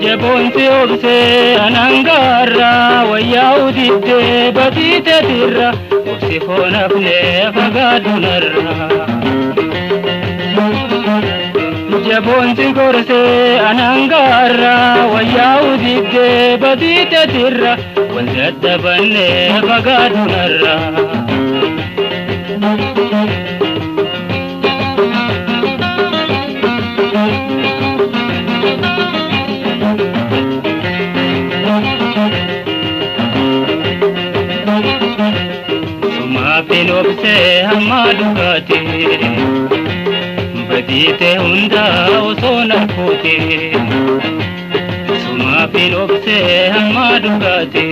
Jabonti obse anangarra wayaudi de batite dirra obse fonafne fagadunarra Jabonti gorse anangarra wayaudi de batite dirra wandadda banne fagadunarra Pinobse hamadugate badite hunda osona kote Suma pinobse hamadugate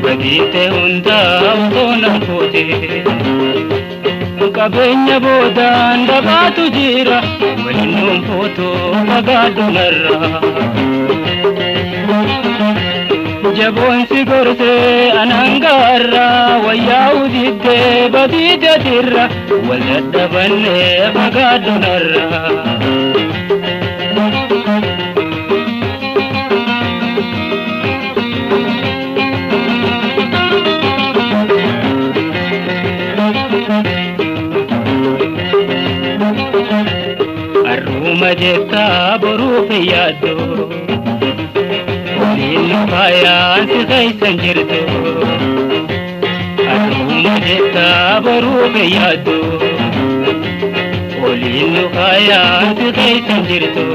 badite hunda osona kote Kabenya bodan dabatu jira walinum poto magadunarra Jabonti gorse anangarra wayaudi de badite dirra waladda banne fagadunarra Arruma jetta boru fiyado Lino bayan sai sanjirdo Arruma jetta boru fiyado Lino bayan sai sanjirdo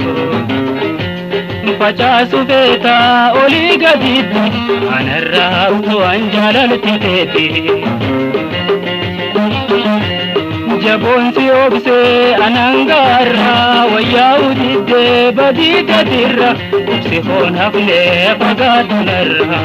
Pachasu beta oli gadita anarra to anjalal tete Jabonti obse anangarra wayaudi de badite dirra obse fonafne fagadunarra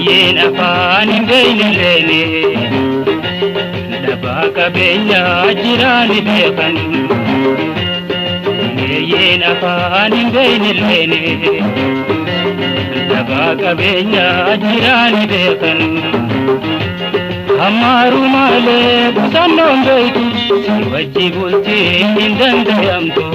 Yen afani beine lene Dabaka benya jirani bekan Yen afani beine lene Dabaka benya jirani bekan Hamaru male busanon beitu Siwaji bulti indandayamtu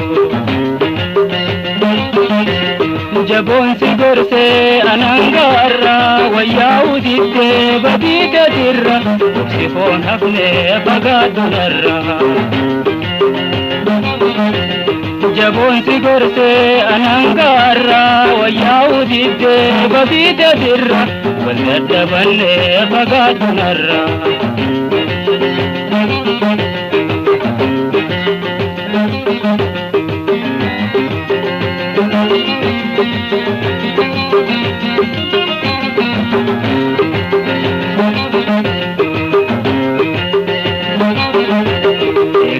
Jabonti gorse anangarra wayaudi de badite dirra obse fonafne fagadunarra Jabonti gorse anangarra wayaudi de badite dirra waladda banne fagadunarra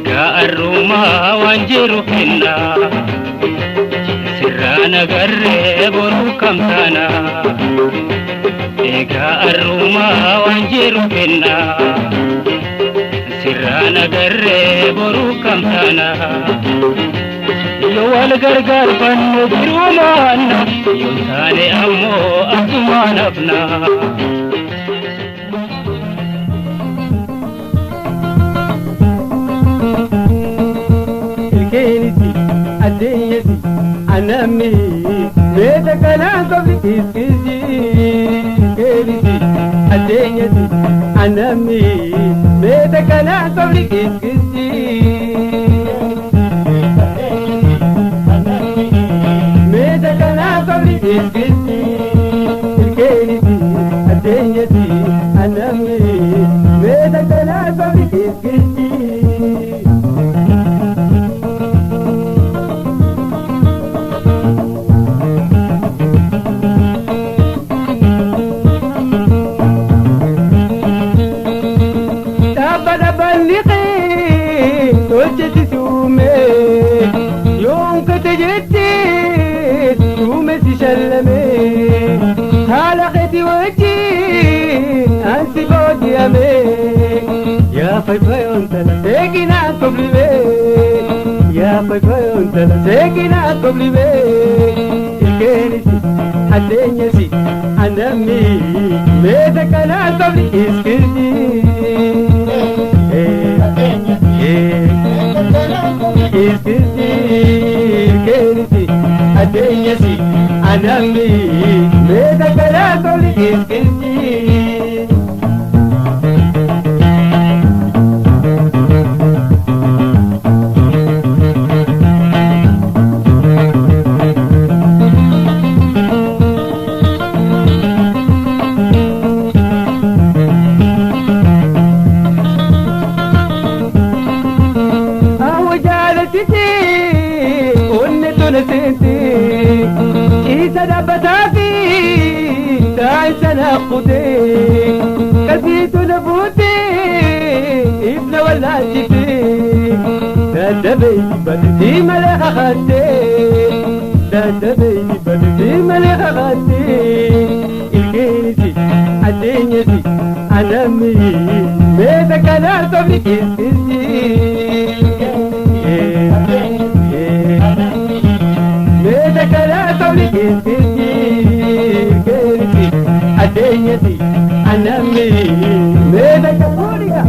Arruma wanjiru finna Sirrana garre boru kamtana Ega arruma wanjiru finna Sirrana garre boru kamtana Yo wal gargar bannu birumana Yo tane ammo asumanabna Adeyesi anami meda kana kobi kiskiji kerisi adeyesi anami meda kana kobi kiskiji meda kana kobi kiskiji kerisi خيتي وجي أنسي بودي أمين يا فاي أنت لا ساكنة قبل بيت يا فاي أنت لا ساكنة قبل بيت الكنيسة الدنيا أنا مي ميتك أنا قبل إسكندي إسكندي الكنيسة الدنيا أنا مي ميتك أنا قبل إسكندي كسيت نفوتي ابن ولا جيتي دبي بدي ملك خدي دبي بدي ملك خدي الكنيسة الدنيا أنا مي ميتك أنا قبل كنيسة ميتك أنا قبل كنيسة الدنيا أنا مي ميتك فوريا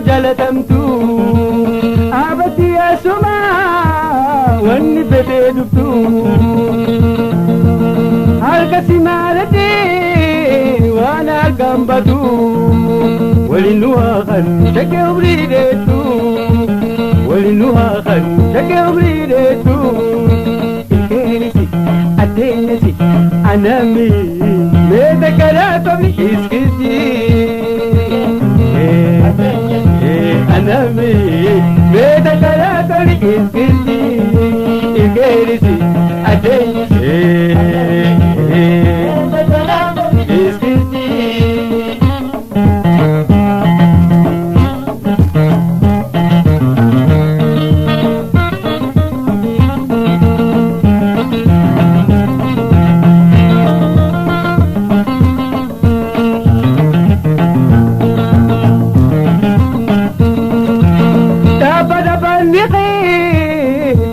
جلتمتو أبتي يا سما واني بديدتو هالكسي مالتي وانا كمبتو ولنوها خن شكي وبريدتو ولنوها خن شكي وبريدتو الكنيسة الدنيا أنا مي ميتك لا تبلي إسكتي أنا مي بيتك لا تريد إسكندي الكنيسة الدنيا إسكندي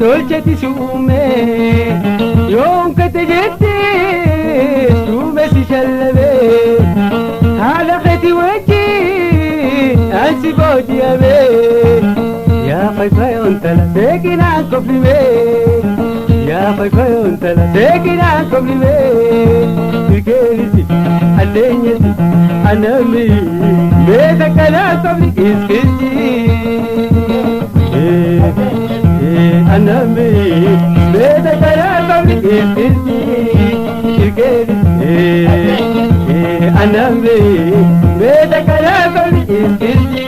dolceti sume يوم كتجتي سومه سشلبه حلقتي وجي أنسي بودي أبي يا فاي أنت لا ساكنة قبل بيت يا فاي أنت لا ساكنة قبل بيت الكنيسة الدنيا أنا مي بيتك لا قبل إسكندي أنا مي بيتك لا قبل إسكندي أنا مي بيتك لا قبل إسكندي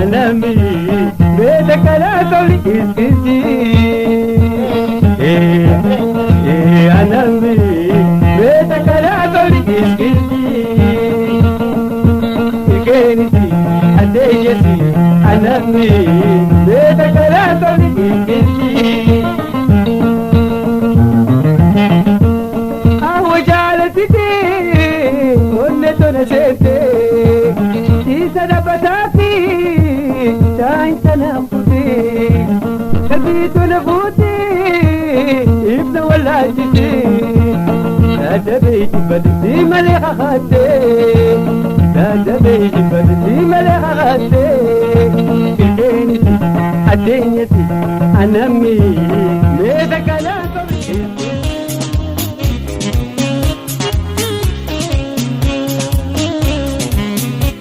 أنا مي بيتك لا تولي إسكندي أنا مي بيتك لا تولي إسكندي الكنيسة الدنيا أنا مي بيتك لا تولي إسكندي أهو جالتي ونتو نسيتي تيسا دبتاتي تاين تنفسي بدي مليح خدي دادبي بدي مليح خدي الدنيتي أنا ميتك لا تبكي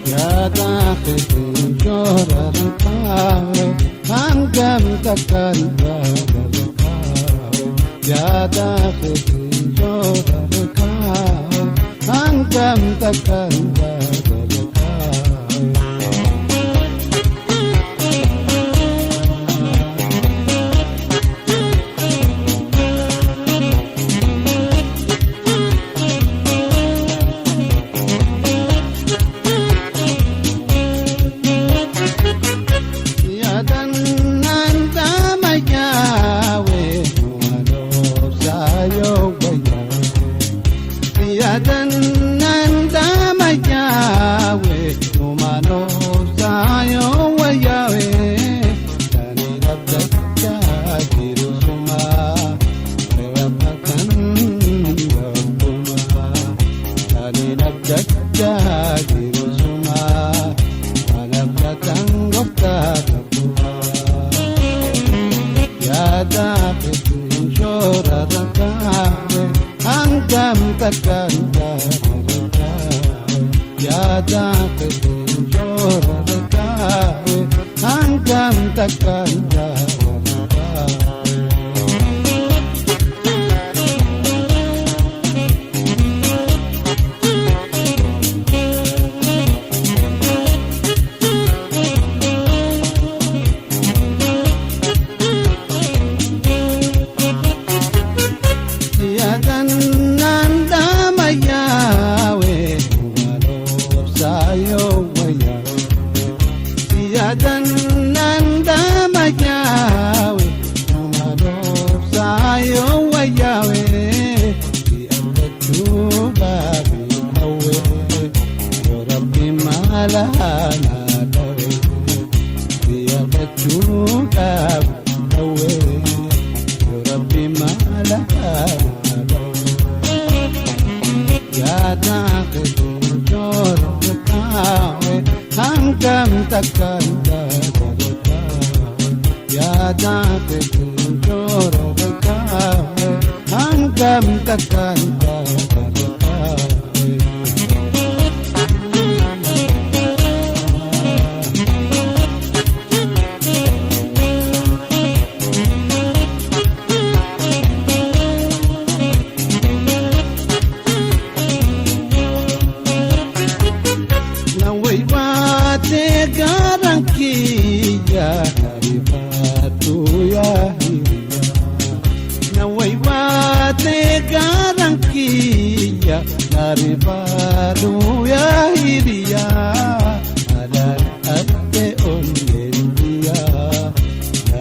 يا داخل جورة القاوي هنقم تكالبا يا داخل جورة القاوي هنقم تكالبا يا داخل جورة القاوي هنقم تكالبا يا داخل جورة القاوي هنقم تكالبا Naribadu ya hiriya alan atte onyendiya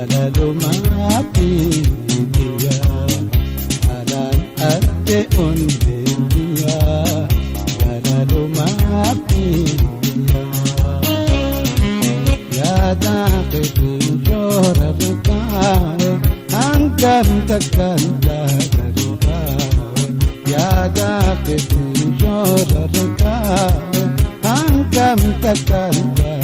alalo mapiya alan atte onyendiya alalo mapiya ya dakhil jora bukare hangam takalla يا داخل جورة القاوي هنقم تكالبا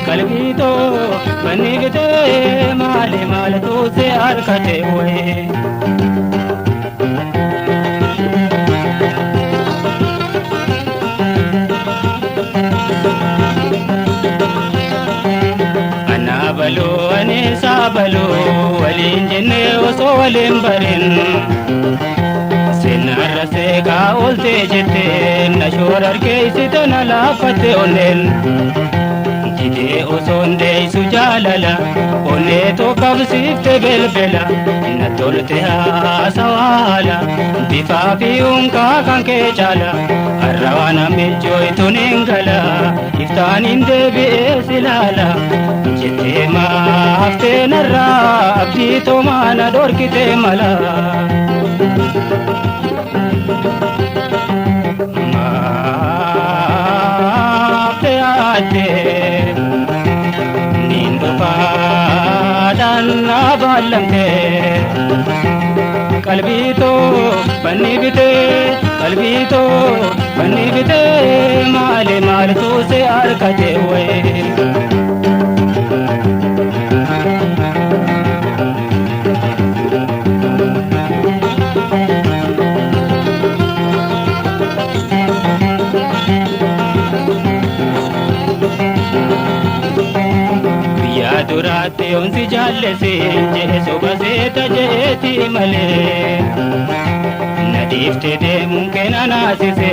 قلبي تو بنيغته مالي مال تو سے حرکتے ہوئے انا بلو اني سابلو ولين جن وصولين برين سنر سے قاولتے جتے نشور ارکے ستنا لافتے اونن Jide osoon deessu jaalala onnee tokko qabsiifte belbela na tolte haasawaala bifaa fi unkaa kan kee caala arrawana michooytuun hin gala iftaaniin deebi'ee silaala jettee maaftee narraa abdii toomaa na dhorkite mala. Qalbii too banni bitee maali tuuse harkatee wayii. Duraatti onsi jaallesi jee soba seeta jeeti malee na dhiiftee deemuun keena naasise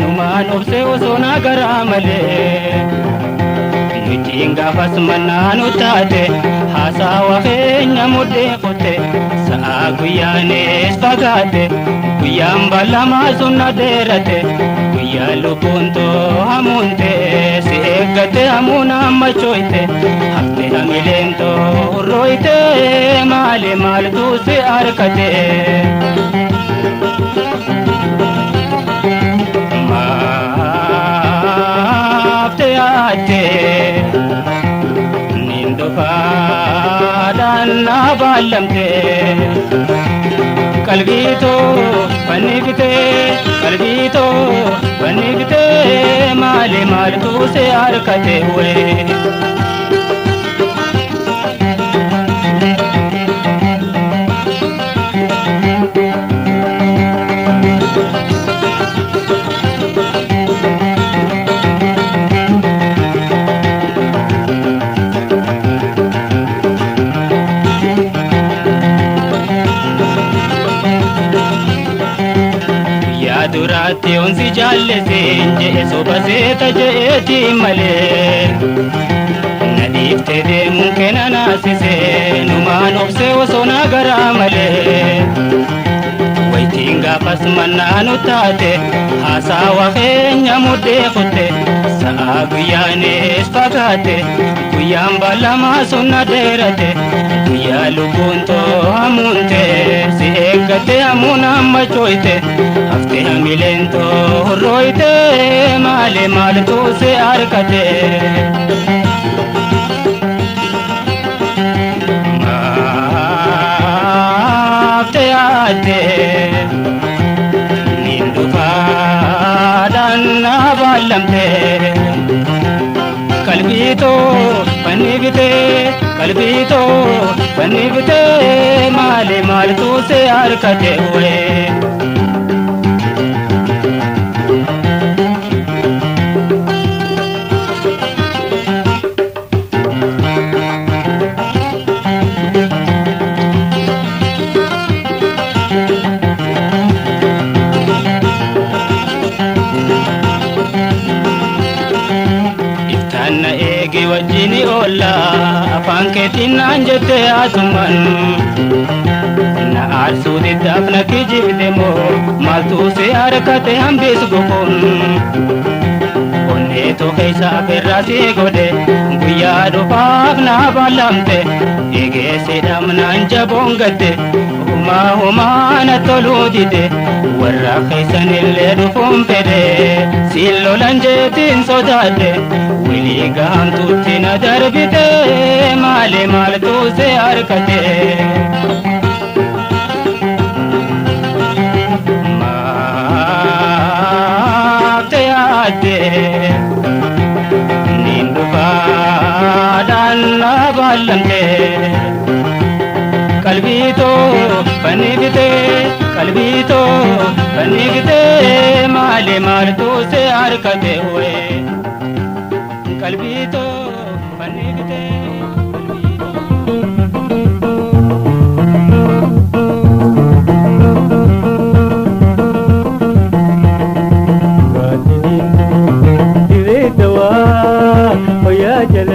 numaan obse osoo na garaa malee nutiin gaafas mannaanu taate haasawa keenya mudhee qote sa'a guyyaanis fagaate guyyaan ballamaa sun na dheerate guyyaa lubbuun too hamuunte si eeggate hamuun ammachoyte hafte hamileen too urrooyte maaltu si harkate. Maafte yaate nin dhufaadhaan na baallamte qalbii too banni bitee maaltu si harkate wayii. Duraatti onsi jaallesi jee soba seeta jeeti malee na dhiiftee deemuun keena naasise numaan obse osoo na garaa malee waytiin gaafas mannaanu taate haasawa keenya mudhee qote sa'a guyyaanis fagaate guyyaan ballamaa sun na dheerate guyyaa lubbuun too hamuunte si eeggate hamuun ammachoyte hafte hamileen too urrooyte maaltu si harkate. Maafte yaate nin dhufaadhaan na baallamte qalbii too banni bitee maaltu si harkate wayii. Iftaanna eegi wajjini oolla afaan keetiin naan jette asuman na aarsuu diddaaf na kijibde moo maaltu si harkate hambis gufuun onnee too keessaa birraa si godhe guyyaa dhufaaf na baallamte eegeessidhaam naan jaboon gadde humaa na toluu dide warra keessanillee dhufuun fedhe siin lolan jeetiin sodaadhe wilii gahamtuutti na darbite maaltu si harkate. Maafte yaate nin dhufaadhaan na baallamte qalbii too banni bitee maaltu si harkate wayii. Qalbii too banni bitee. Diree dawaa hoyaa jala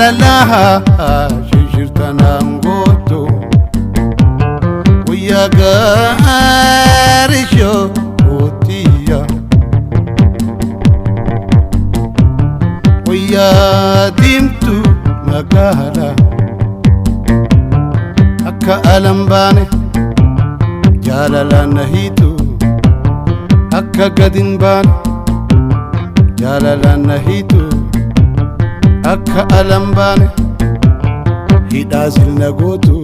لها شجرتنا نقوتو ويا قارشو وتيا ويا ديمتو مقالا أكا ألمباني جاللا نهيتو أكا قدن باني جاللا نهيتو akka alambane hidazil nagotu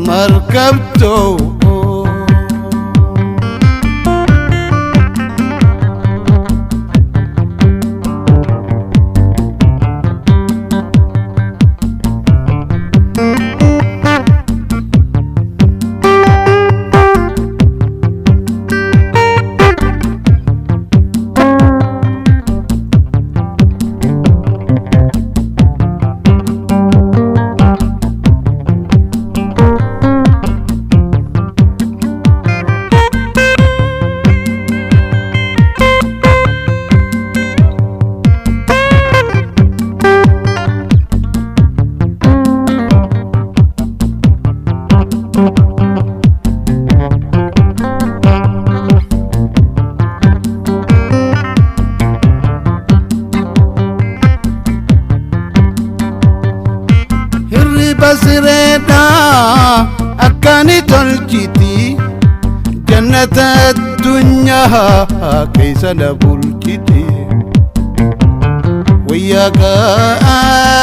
markabto sireda akkani tolchiti jannata addunyaa keessa na bulchiti wayyaa gaarishoo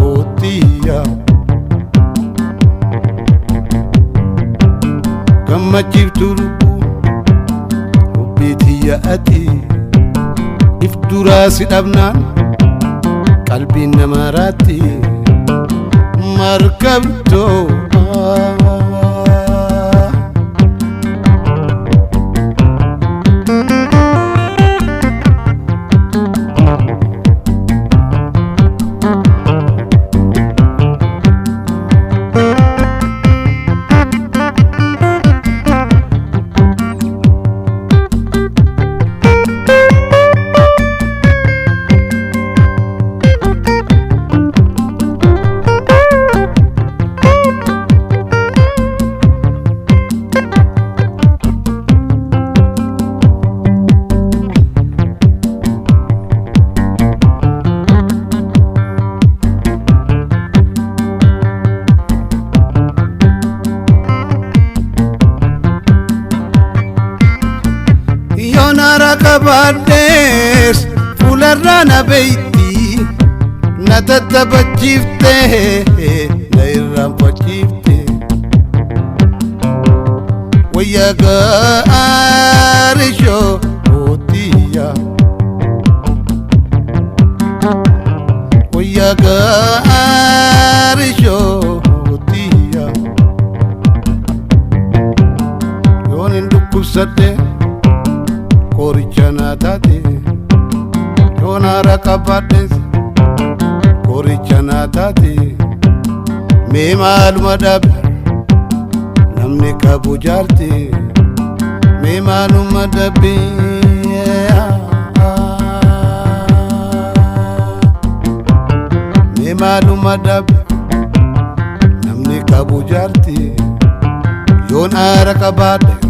ootiya gammachiiftu lubbuu hubbiitiyya ati if duraa si dhabnaan qalbiin namaa raatti markabtoo kabades fularana beiti natattabachifte nairrampachifte wayaga arisho otiya wayaga arisho otiya yonin dukusate Korichana tate, yonara kabades. Korichana tate, me maluma dab, namne kabu jarte, me maluma dabi. Me maluma dab, namne kabu jarte, yonara kabades.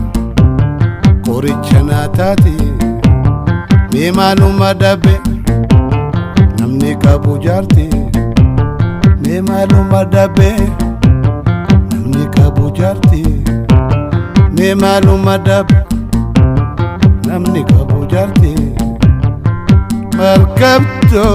Korichana tate, me maluma dabe, namni kabu jarte. Me maluma dabe, namni kabu jarte. Me maluma dabe, namni kabu jarte. Markabto.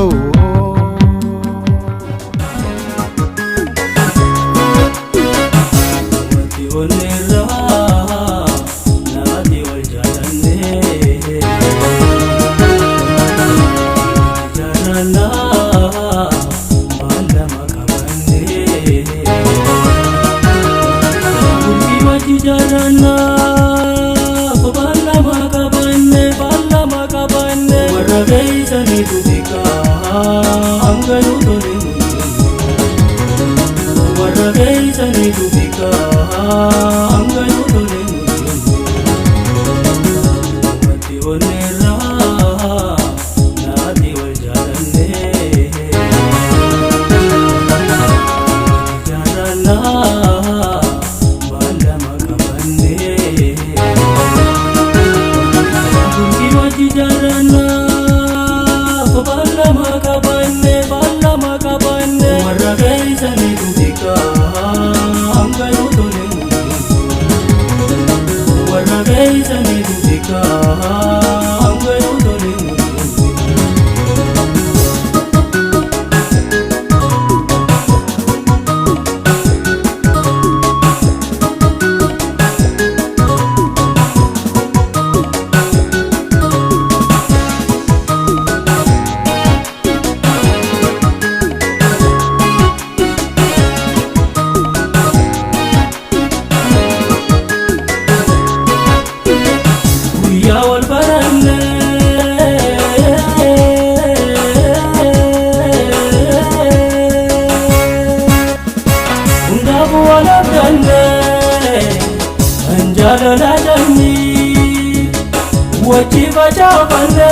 Wajiba jabane,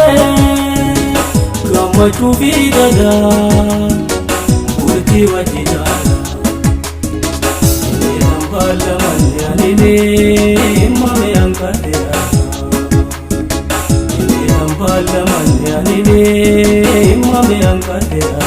kama chubidada, urti wajidana. Nambala manyanine, mame angkatera. Nambala manyanine, mame angkatera.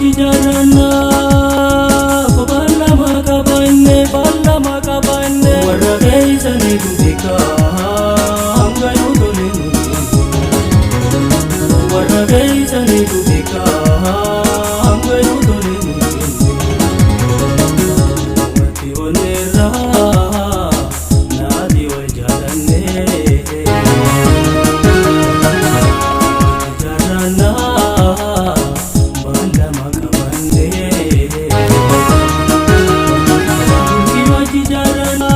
wajijarana Bala makabane Warra keisani dubika Hanga yudole Warra keisani dubika Hanga yudole Mati onera Nadi wajarane Wajijarana Bala makabane wajijarana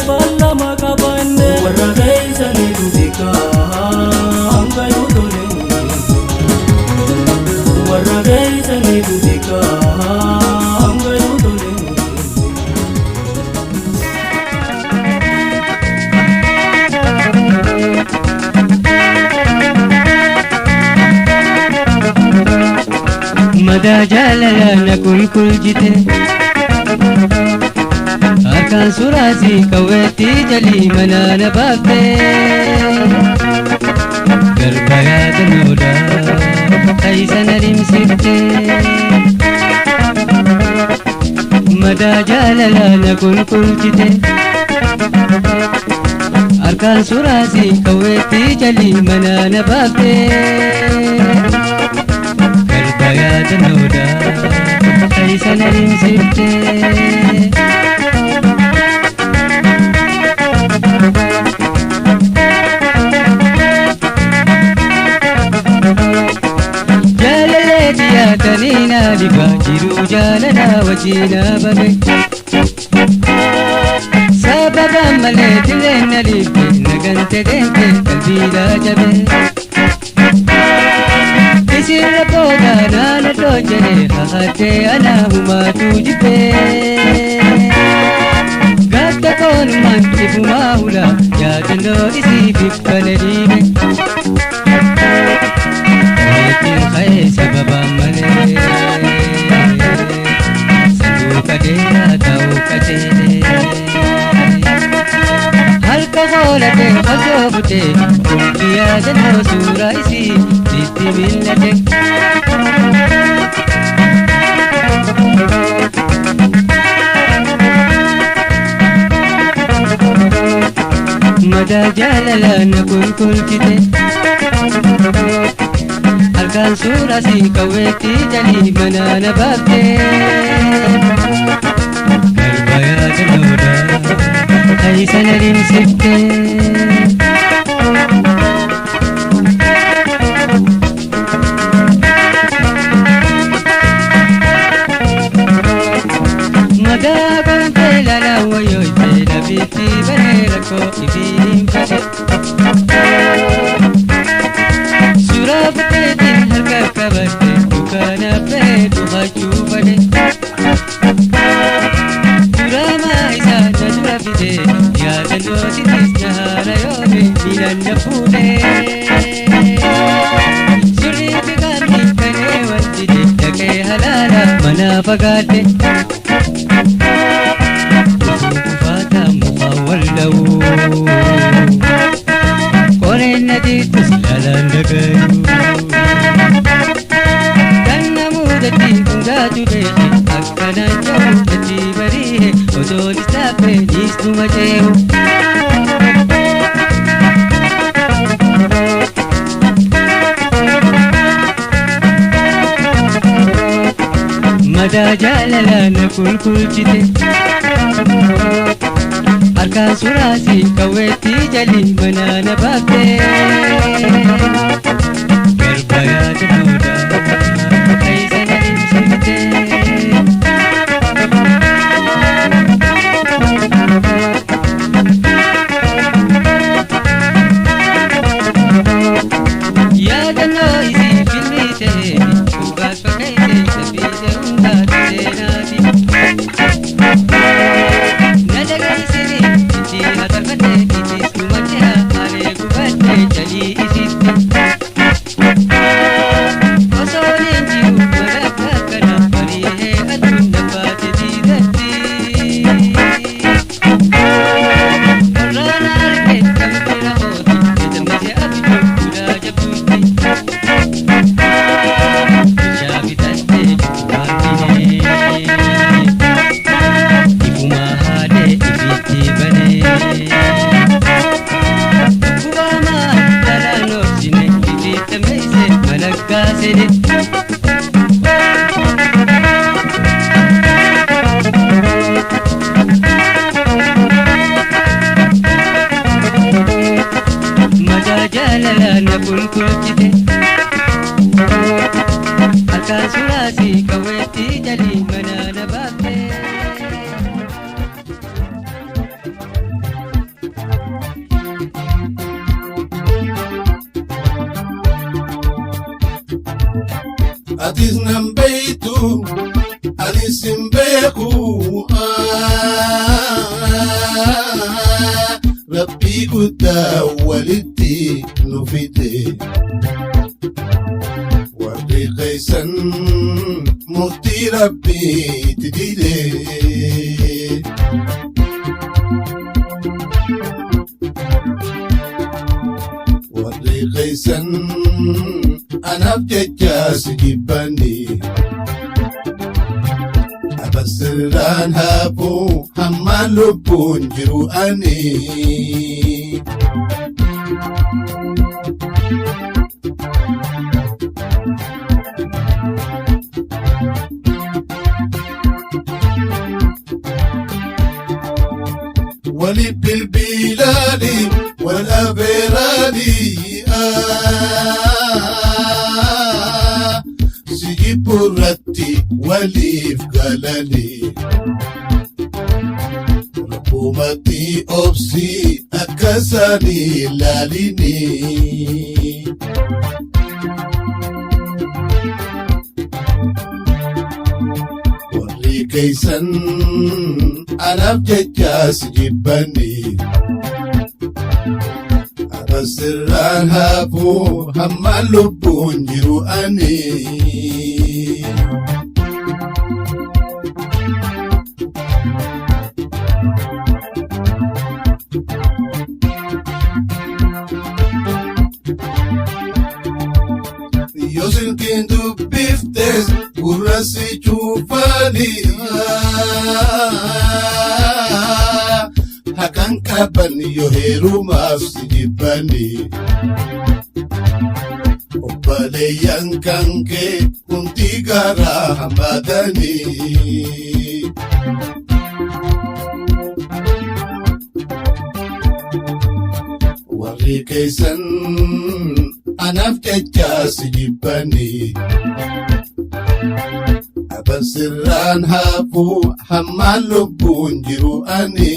Bala makabane Warra keisani dubika Hanga yudole Warra keisani dubika Hanga yudole मदा जालला न कुल कुल जिते आकां सुरासी कवेती जली मना न बापे गरबया दनोदा ऐसा नरिम सिरते मदा जालला न कुल कुल जिते आकां सुरासी कवेती जली मना न बापे Kaya danoda ay sanarin sirte Jalale diya tanina liba jiru jalana wajina bagay Sababa male dilena libe nagante dente kalbila jabe Sirra toda nana tojane hahate ana huma tujipe Gata kon manti huma hula yadano isi bipkaneribe Metin khaye sababa mane Salu kadena tau kadene Halka golate khajobute Kulkiya jano sura isi Diti millate Mada jalala na kul kite Arkan surasi kaweti jali manana babte Karbaya danoda ay sanarin sitte Mada kante lala wayo ite biti banera ko ibinim kate Surabte din harka kabate dukana pe duhachu bade Surama isa najra bide yadano sitis nahara yone nilanna pune Suri bigami kane wantide dake halala mana pagate Korennati tuslalandagayu Kanna mudati kungatu behe akkana jahu jati barihe odoli stape nisnu majehu Mada jalala na kul chite Arkan surasi kaweti jali manana babte Karbaya danoda ay sanarin sirte Yadano isi filmite Ubas pakaite sabite unda tenati Nalagay siri iti hatarkate itis kumatya ale kubate jali isitte baasine. Madaa jaalalaa na bulchite akka suraasi kaweetti jalii mana na baafte. Atis nan beektu anis hin beeku Rabbii guddaa walitti nu fide warri keessan murtii Rabbiitti dide warri keessan anaaf jecha si jibbani abasirraan haafuu hamma lubbuun jiru ani wali bilbilaani wal abeeraani Sijipurratti waliif galani Rabbumatti obsi akkasani laalini warri keeysan anaaf jecha si jibbani abasirraan haafuu hamma lubbuun jiru ani yoo silkiin dubbiftes gurra si cuufani hakan qaban yoo heerumaaf si jibbani obboleeyyan kan kee hundi garaa hammatani warri keeysan anaaf jecha si jibbani abasirraan haafuu hamma lubbuun jiru ani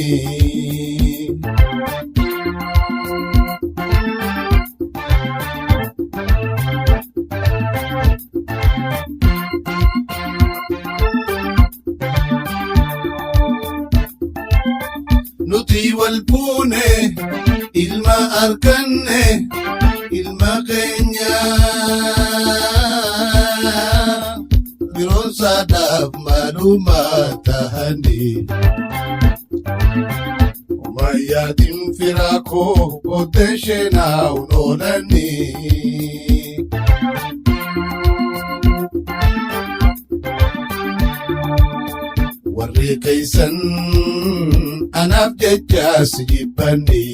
nuti wal fuune ilma arganne ilma keenya biroon saadhaaf maalumaa tahani umayyaatiin firaa koo booddee sheenaa'uun oolani warri keeysan anaaf jecha si jibbani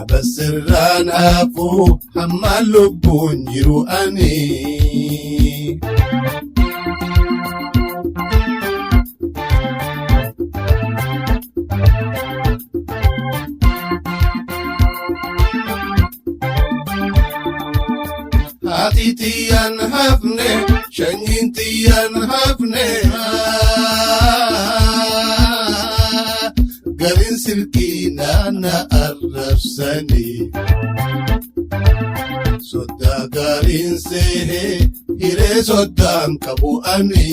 abasirraan haafuu hamma lubbuun jiru ani haati tiyyaan hafne shanyiin tiyyaan hafne garin silkii naana arrabsani soddaa gaariin seehee hiree soddaan qabu ani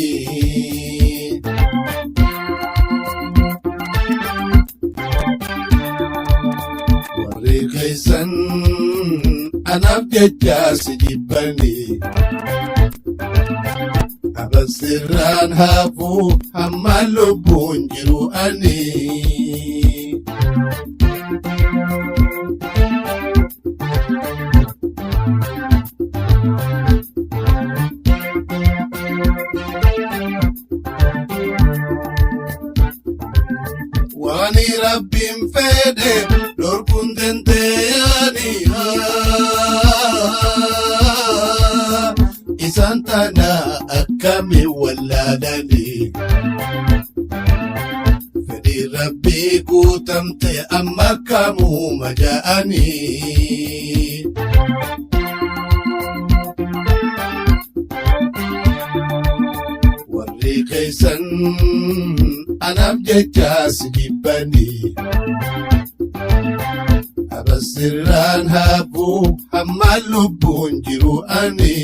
warri keeysan anaaf jecha si jibbani abasirraan haafuu hamma lubbuun jiru ani Wani Rabbin fede lorkun denteyani isantana akkami walladani fedhi rabbi guutamte amma kamu maja'ani warri kaysan anab jecha sijibbani abasirran habu hamma lubbun jiru ani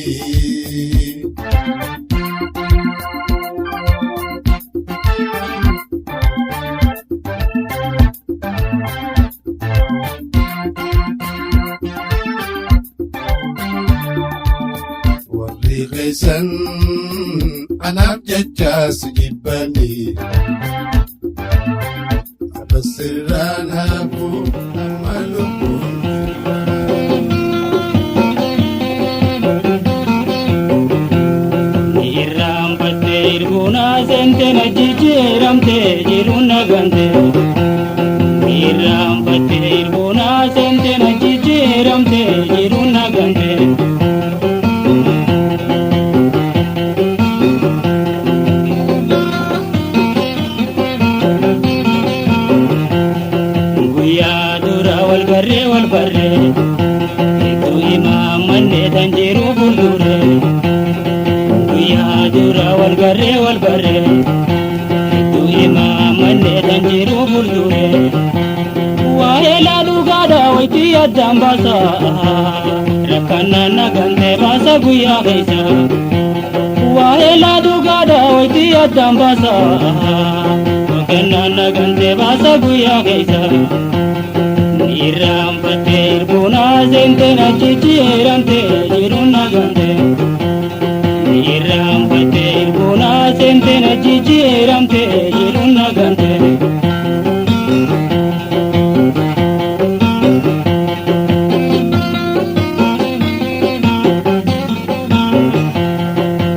warri kaysan anab jecha sijibbani abasirran habu hamma lubbun sente na jijiramte jiruna gante miram pate irgona sente na jijiramte jiruna gante guya dura wal barre tu imam manne tanjiru buldure dura wal barre tu imam manne tanjiru buldure wa ela dugada waiti adam basa rakana nagante basa guya gaisa wa ela dugada waiti adam basa rakana nagante basa guya gaisa niram pater guna zente na chichirante jiruna gante niram pater guna sente na jijiramte jiruna gante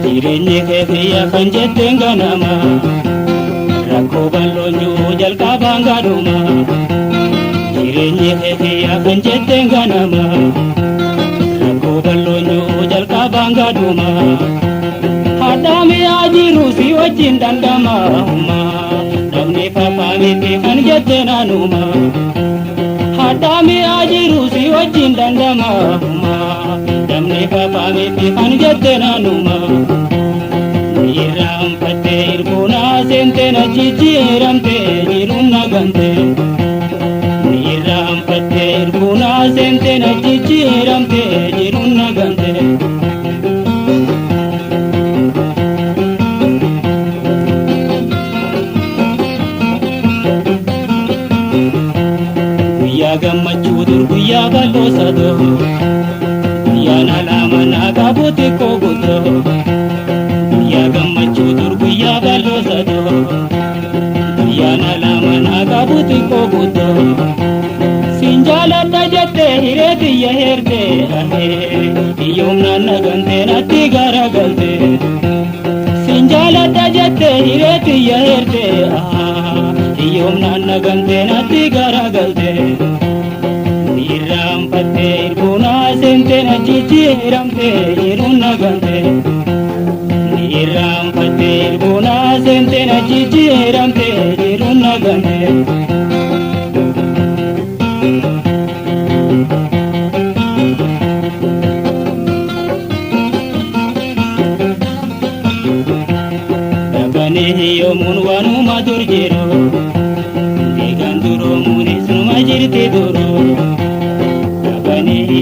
jirenye kefiya kanjette ganama rakko ballonju jalka bangaduma jirenye kefiya kanjette ganama rakko ballonju jalka bangaduma Adami ajiru si wajin dandama uma damne papa miti kan jetena numa Adami ajiru si wajin dandama uma damne papa miti kan jetena numa Niram pater guna sente na jijiramte jiruna gante Niram pater guna sente na jijiramte jiruna gante gammachuu dur guyyaa bal'oo sadoo guyyaan alaama naagaa buuti koo guutoo guyyaa gammachuu dur guyyaa bal'oo sadoo guyyaan alaama naagaa buuti koo guutoo siin jaaladha jettee hiree tiyya heertee hiyyoom naanna gantee natti garagaltee siin jaaladha jettee hiree tiyya heertee hiyyoom naanna gantee natti garagaltee Niram pater guna sente na jijiramte jiruna gante Niram pater guna sente na jijiramte jiruna gante Dabane yomun wanu madur jiro Diganduro munis numa jirti duro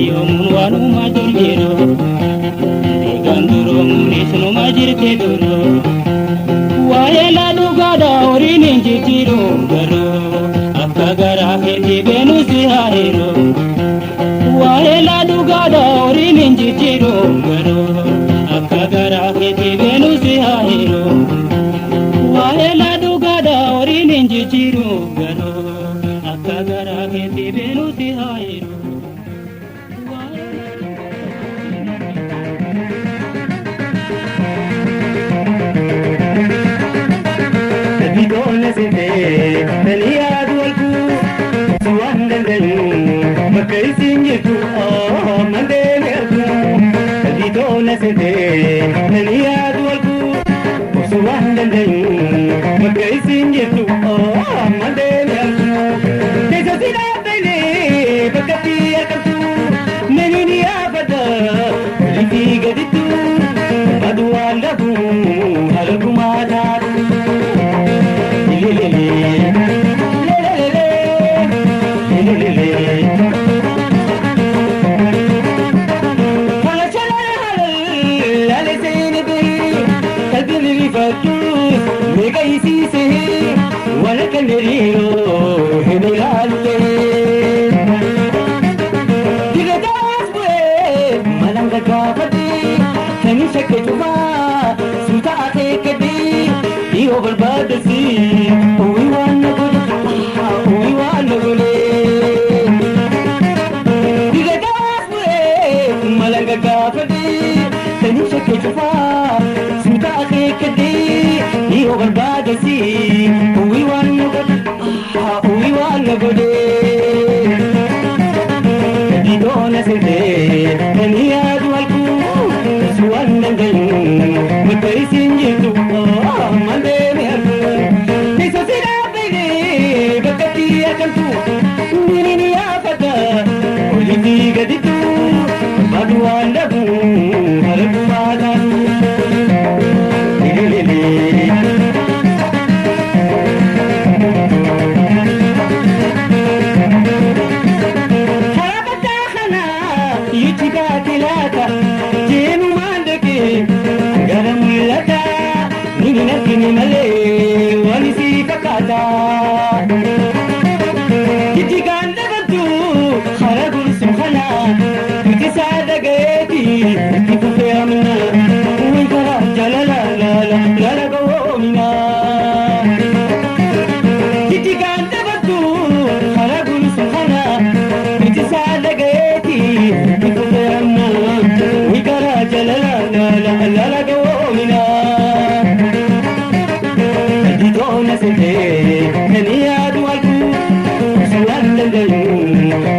yomun wanu madur jiro diganduro munis numa jirti duro waela dugada orin injiro garo akka gara heti benu si hairo waela dugada orin injiro garo akka gara heti benu si hairo waela dugada orin injiro garo akka gara heti benu si hairo Mande barbadasi uwi waan na godhe diga gaafure malanga gaafadhe sanii shakkee cufaa suuta akeekkadhe yoo barbadasi uwi waan na godhe didona sente ni adu alku suwandan gayu mutai sinjitu mande merku ni sosira bege bakati akantu ni afata uliti gaditu madwanda bu harbu madan Nini male wani si fakata Iti ganda bantu kharagul sumkhana Iti sada gayeti Iti kufe amina Uwin kara jalala lala gawomina Iti ganda bantu kharagul sumkhana Iti sada gayeti Iti kufe amina Uwin kara jalala lala gawomina didona sente ni adu alku suwandan gayu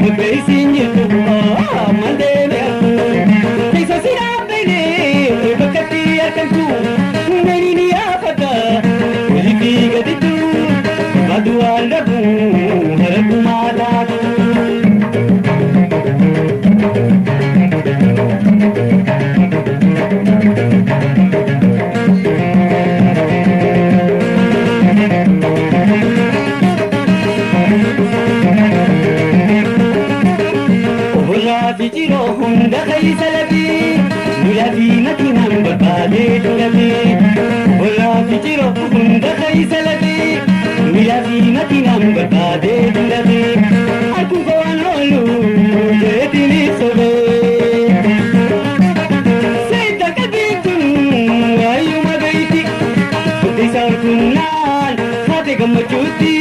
mutai sinjitu mande merku ni sosira bege bakati akantu ni afata uliti gaditu madwanda bu harbu madatu Vijiro hunda kai salabi Mulabi matinam bakade dulabi Bola vijiro hunda kai salabi Mulabi matinam bakade dulabi Aku kawanolu jedini sobe Seta kabitun ayu magaiti Kuti sarkunan hati gamachuti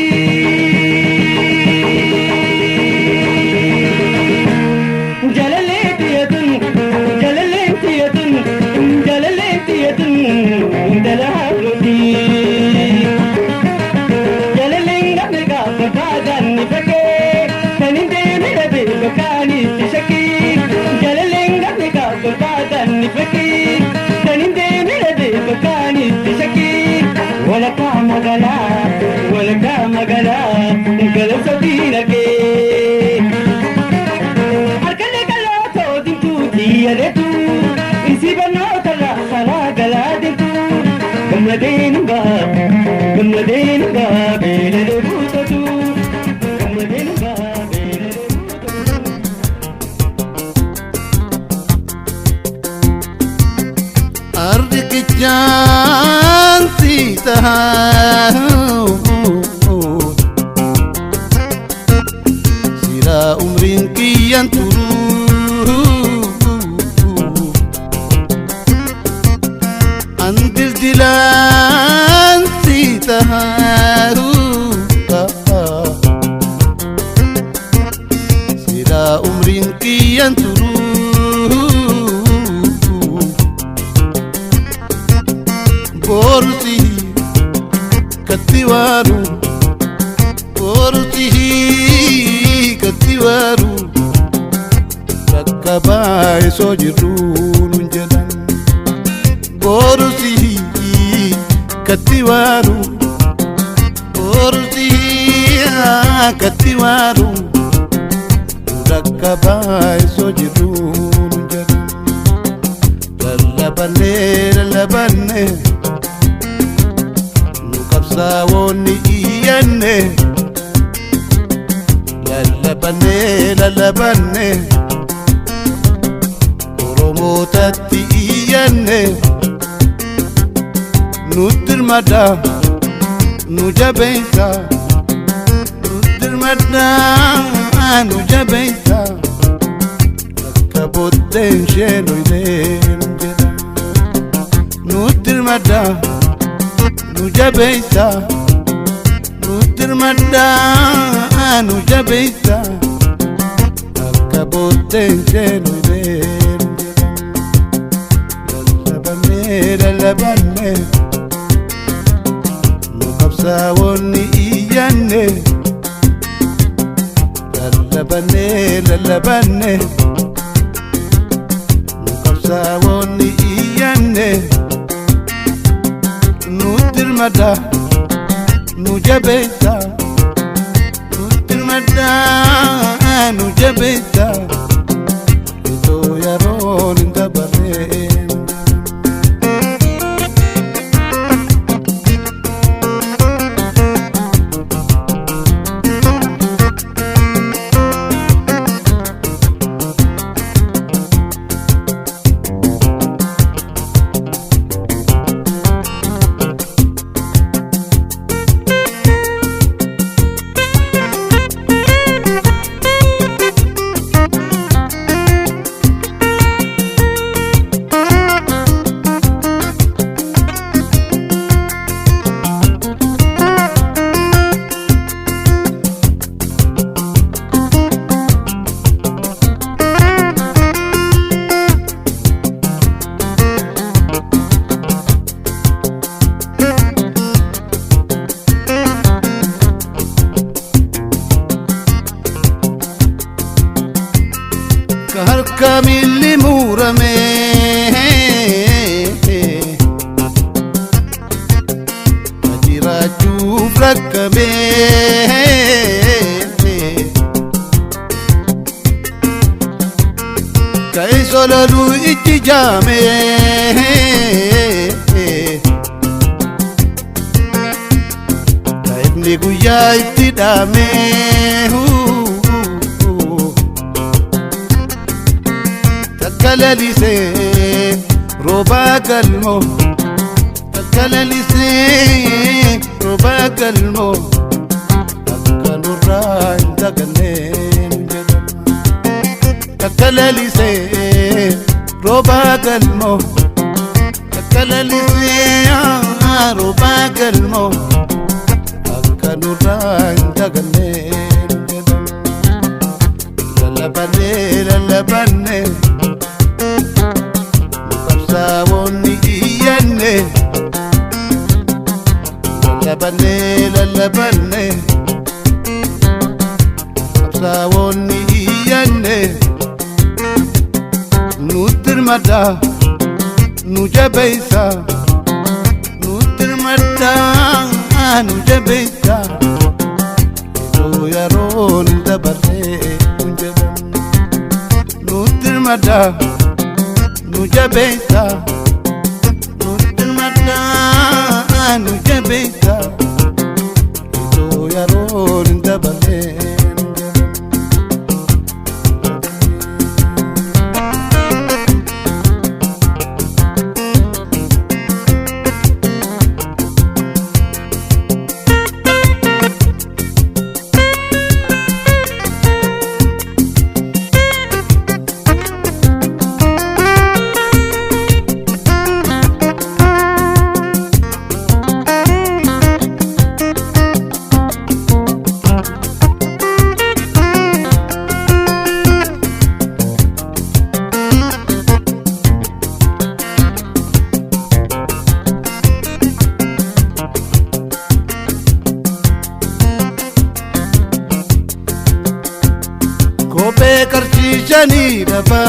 Walaka magala gala sabirake arkale gala to dintu diyaletu isi bano tala khala gala dintu gamladin ba belele butatu gamladin ba belele butatu ardik janti tahu sira umrin kian turu andil dilan si tahu sira umrin kian turu Porti katiwaru Porti katiwaru Rakkabai sojiru nunjadan Porti katiwaru Porti katiwaru Rakkabai sojiru nunjadan Lallabane Sawoni iyane lalabane Oromo tatti iyane nutir mada nujabeita nutir mada nujabeita kabotten sheno ide nutir mada نجبيتا نوتر مدى نجبيتا أركبوتين شنو بين للبني نقبسا وني إياني للبني نقبسا وني إياني نوتر مدى نجبيتا نوتر مدى نجبيتا إتو يرون اندبرين كامل مورمي أجرا شوف ركبي كاي سولو اتجامي كايبني قويا اتدامي تكلليسي روبا قلمو تكلليسي روبا قلمو أكنو الراين تقنين تكلليسي روبا قلمو تكلليسي روبا قلمو أكنو الراين تقنين للبني ساوني إياني للبني ساوني إياني نوتر مدى نجبيتا نوتر مدى نجبيتا إتو يرون اندبري نوتر مدى نجبيتا نوتر مدى نجبيتا إتو يرون اندبري kope karchishani daba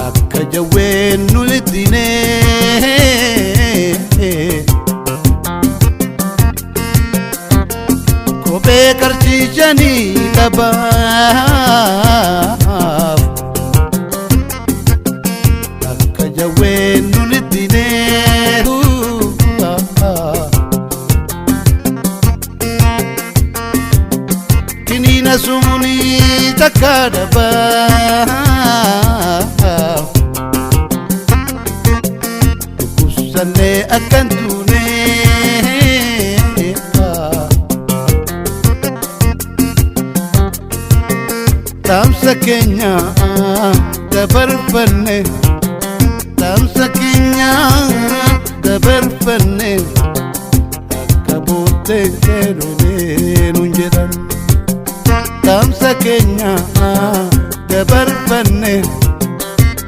akka jawween nulitine kope karchishani daba akka jawween nulitine sumuni takadaba kusane akantune tamsa kenya dabarfanne dhaamsa keenya dabarfanne akka booddeen seenuunee nuun jedhan dhaamsa keenya dabarfanne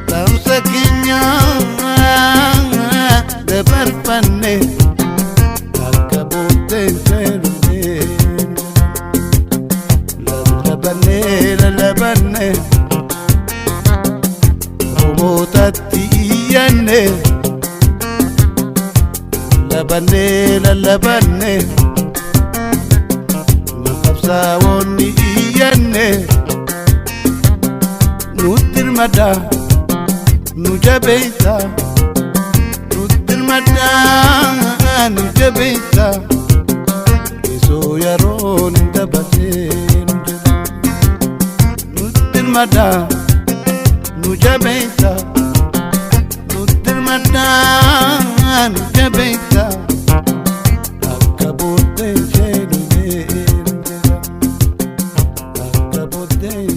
dhaamsa keenya dabarfanne akka booddeen seenuunee lalabanne Oromootaatti iyyanne lalabanne nu qabsaa'onni iyyanne nutti hirmadhaa nu jabeessaa nutti hirmadhaa nu jabeessaa keessoo yeroon dabatee nutti nu jabeessa nutti hirmadhaa nu jabeessa akka booddeen seenuunee akka booddeen